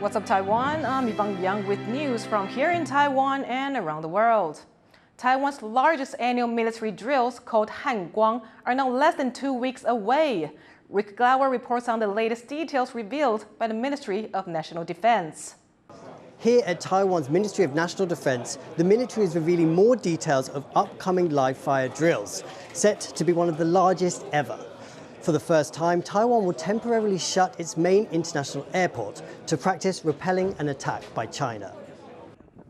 What's up, Taiwan? I'm Yvonne with news from here in Taiwan and around the world. Taiwan's largest annual military drills, called Hanguang, are now less than 2 weeks away. Rick Glauer reports on the latest details revealed by the Ministry of National Defense. Here at Taiwan's Ministry of National Defense, the military is revealing more details of upcoming live-fire drills, set to be one of the largest ever. For the first time, Taiwan will temporarily shut its main international airport to practice repelling an attack by China.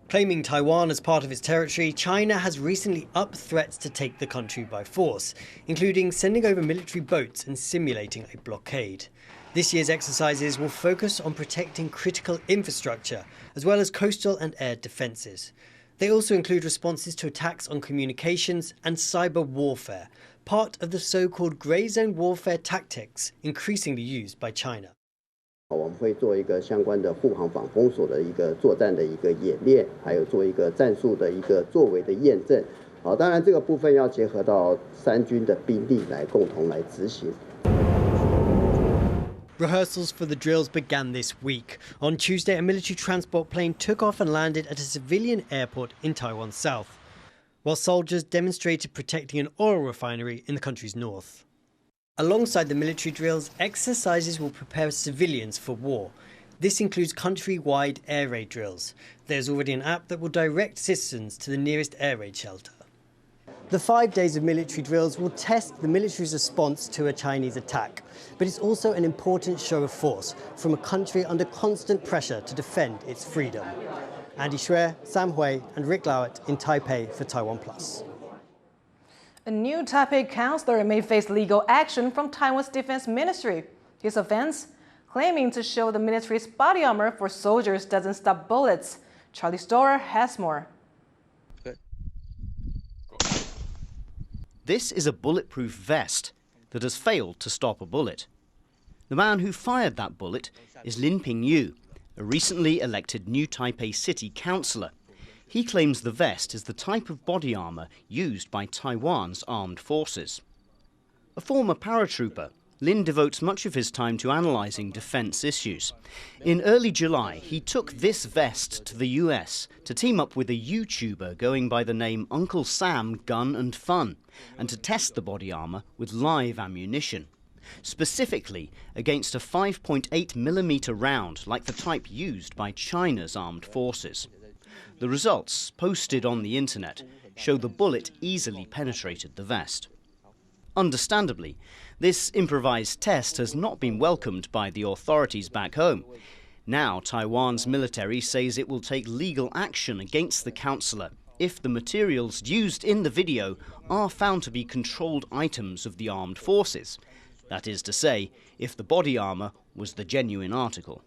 Claiming Taiwan as part of its territory, China has recently upped threats to take the country by force, including sending over military boats and simulating a blockade. This year's exercises will focus on protecting critical infrastructure, as well as coastal and air defences. They also include responses to attacks on communications and cyber warfare, part of the so-called grey zone warfare tactics increasingly used by China. 我们会做一个相关的护航防封锁的一个作战的一个演练，还有做一个战术的一个作为的验证。当然这个部分要结合到三军的兵力来共同来执行。 Rehearsals for the drills began this week. On Tuesday, a military transport plane took off and landed at a civilian airport in Taiwan's south, while soldiers demonstrated protecting an oil refinery in the country's north. Alongside the military drills, exercises will prepare civilians for war. This includes country-wide air raid drills. There's already an app that will direct citizens to the nearest air raid shelter. The 5 days of military drills will test the military's response to a Chinese attack, but it's also an important show of force from a country under constant pressure to defend its freedom. Andy Xue, Sam Hui and Rick Lauert in Taipei for TaiwanPlus. A new Taipei councilor may face legal action from Taiwan's defense ministry. His offense? Claiming to show the military's body armor for soldiers doesn't stop bullets. Charlie Storer has more. This is a bulletproof vest that has failed to stop a bullet. The man who fired that bullet is Lin Pingyu, a recently elected new Taipei city councillor. He claims the vest is the type of body armour used by Taiwan's armed forces. A former paratrooper, Lin devotes much of his time to analysing defence issues. In early July, he took this vest to the US to team up with a YouTuber going by the name Uncle Sam Gun and Fun, and to test the body armour with live ammunition, specifically against a 5.8mm round like the type used by China's armed forces. The results, posted on the internet, show the bullet easily penetrated the vest. Understandably, this improvised test has not been welcomed by the authorities back home. Now Taiwan's military says it will take legal action against the councillor if the materials used in the video are found to be controlled items of the armed forces. That is to say, if the body armour was the genuine article.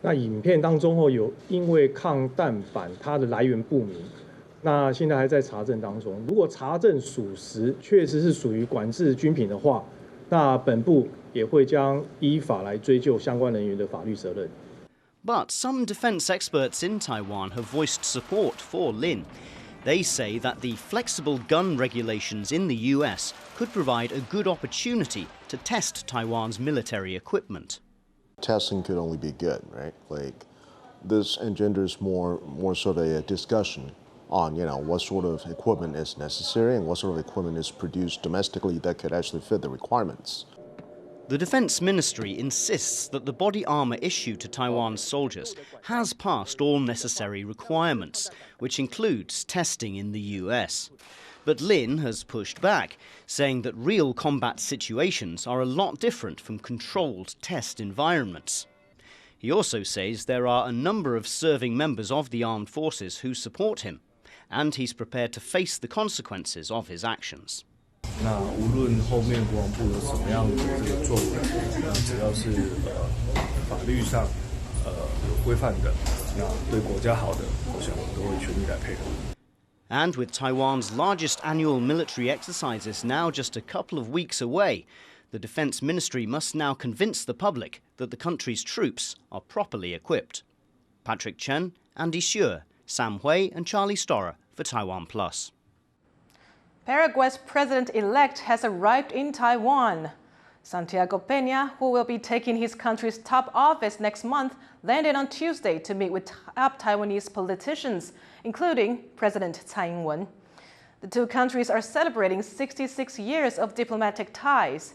那影片当中有因为抗弹板它的来源不明，那现在还在查证当中。如果查证属实，确实是属于管制军品的话，那本部也会将依法来追究相关人员的法律责任。 But some defence experts in Taiwan have voiced support for Lin. They say that the flexible gun regulations in the US could provide a good opportunity to test Taiwan's military equipment. Testing could only be good, right? Like, this engenders more sort of a discussion on, what sort of equipment is necessary and what sort of equipment is produced domestically that could actually fit the requirements. The Defence Ministry insists that the body armour issued to Taiwan's soldiers has passed all necessary requirements, which includes testing in the US. But Lin has pushed back, saying that real combat situations are a lot different from controlled test environments. He also says there are a number of serving members of the armed forces who support him, and he's prepared to face the consequences of his actions. 那无论后面国防部有什么样的这个作为，只要是法律上有规范的，那对国家好的，我想我们都会全力来配合。 And with Taiwan's largest annual military exercises now just a couple of weeks away, the Defence Ministry must now convince the public that the country's troops are properly equipped. Patrick Chen, Andy Xue, Sam Hui and Charlie Storer for TaiwanPlus. Paraguay's president-elect has arrived in Taiwan. Santiago Peña, who will be taking his country's top office next month, landed on Tuesday to meet with top Taiwanese politicians, including President Tsai Ing-wen. The two countries are celebrating 66 years of diplomatic ties.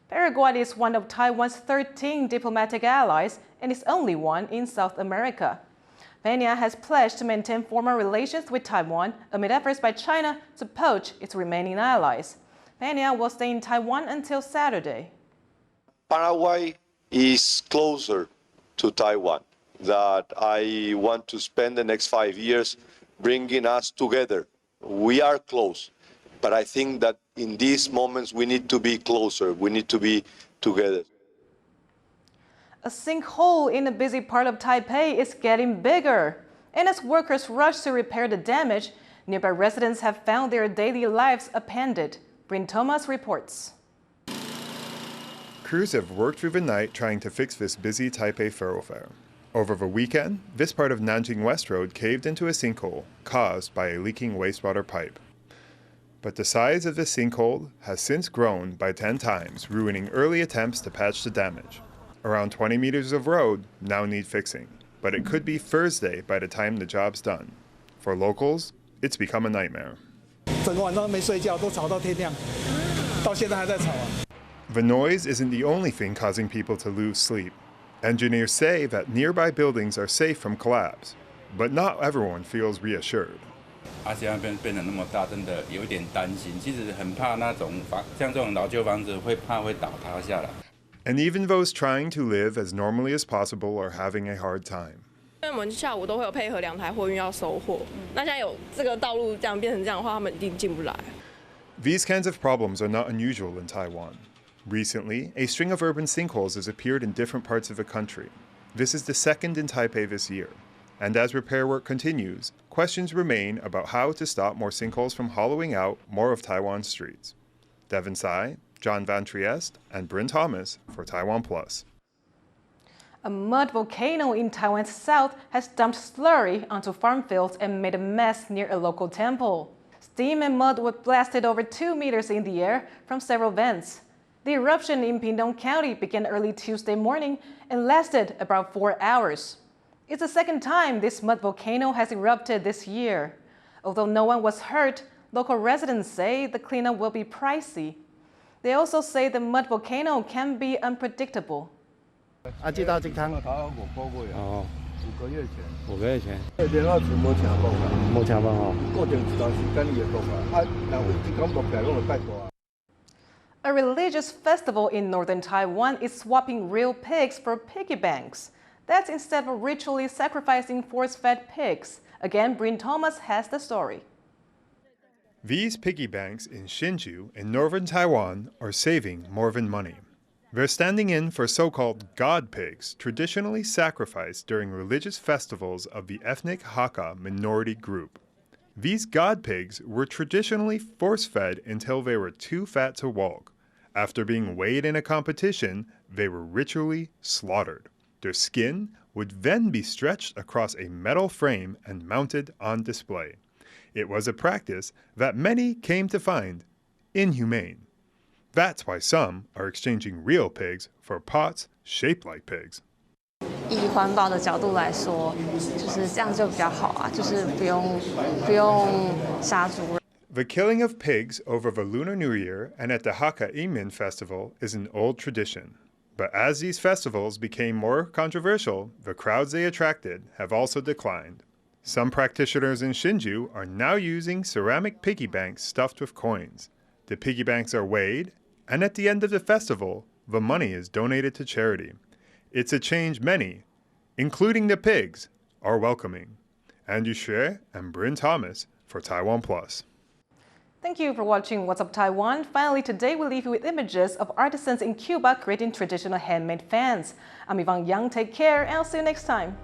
Paraguay is one of Taiwan's 13 diplomatic allies and is only one in South America. Peña has pledged to maintain formal relations with Taiwan amid efforts by China to poach its remaining allies. Peña will stay in Taiwan until Saturday. Paraguay is closer to Taiwan, that I want to spend the next 5 years bringing us together. We are close, but I think that in these moments we need to be closer, we need to be together. A sinkhole in a busy part of Taipei is getting bigger, and as workers rush to repair the damage, nearby residents have found their daily lives upended. Bryn Thomas reports. Crews have worked through the night trying to fix this busy Taipei thoroughfare. Over the weekend, this part of Nanjing West Road caved into a sinkhole caused by a leaking wastewater pipe. But the size of this sinkhole has since grown by 10 times, ruining early attempts to patch the damage. Around 20 meters of road now need fixing, but it could be Thursday by the time the job's done. For locals, it's become a nightmare. The noise isn't the only thing causing people to lose sleep. Engineers say that nearby buildings are safe from collapse, but not everyone feels reassured. And even those trying to live as normally as possible are having a hard time. These kinds of problems are not unusual in Taiwan. Recently, a string of urban sinkholes has appeared in different parts of the country. This is the second in Taipei this year. And as repair work continues, questions remain about how to stop more sinkholes from hollowing out more of Taiwan's streets. Devin Tsai, John Van Trieste, and Bryn Thomas for TaiwanPlus. A mud volcano in Taiwan's south has dumped slurry onto farm fields and made a mess near a local temple. Steam and mud were blasted over 2 meters in the air from several vents. The eruption in Pingtung County began early Tuesday morning and lasted about 4 hours. It's the second time this mud volcano has erupted this year. Although no one was hurt, local residents say the cleanup will be pricey. They also say the mud volcano can be unpredictable. A religious festival in northern Taiwan is swapping real pigs for piggy banks. That's instead of ritually sacrificing force-fed pigs. Again, Bryn Thomas has the story. These piggy banks in Hsinchu in northern Taiwan are saving more than money. They're standing in for so-called god pigs, traditionally sacrificed during religious festivals of the ethnic Hakka minority group. These god pigs were traditionally force-fed until they were too fat to walk. After being weighed in a competition, they were ritually slaughtered. Their skin would then be stretched across a metal frame and mounted on display. It was a practice that many came to find inhumane. That's why some are exchanging real pigs for pots shaped like pigs. 以环保的角度来说，就是这样就比较好啊，就是不用杀猪。 The killing of pigs over the Lunar New Year and at the Hakka Imin festival is an old tradition. But as these festivals became more controversial, the crowds they attracted have also declined. Some practitioners in Hsinchu are now using ceramic piggy banks stuffed with coins. The piggy banks are weighed, and at the end of the festival, the money is donated to charity. It's a change many, including the pigs, are welcoming. Andrew Xue and Bryn Thomas for TaiwanPlus. Thank you for watching What's Up Taiwan. Finally, today we leave you with images of artisans in Cuba creating traditional handmade fans. I'm Yvonne Young. Take care, and I'll see you next time.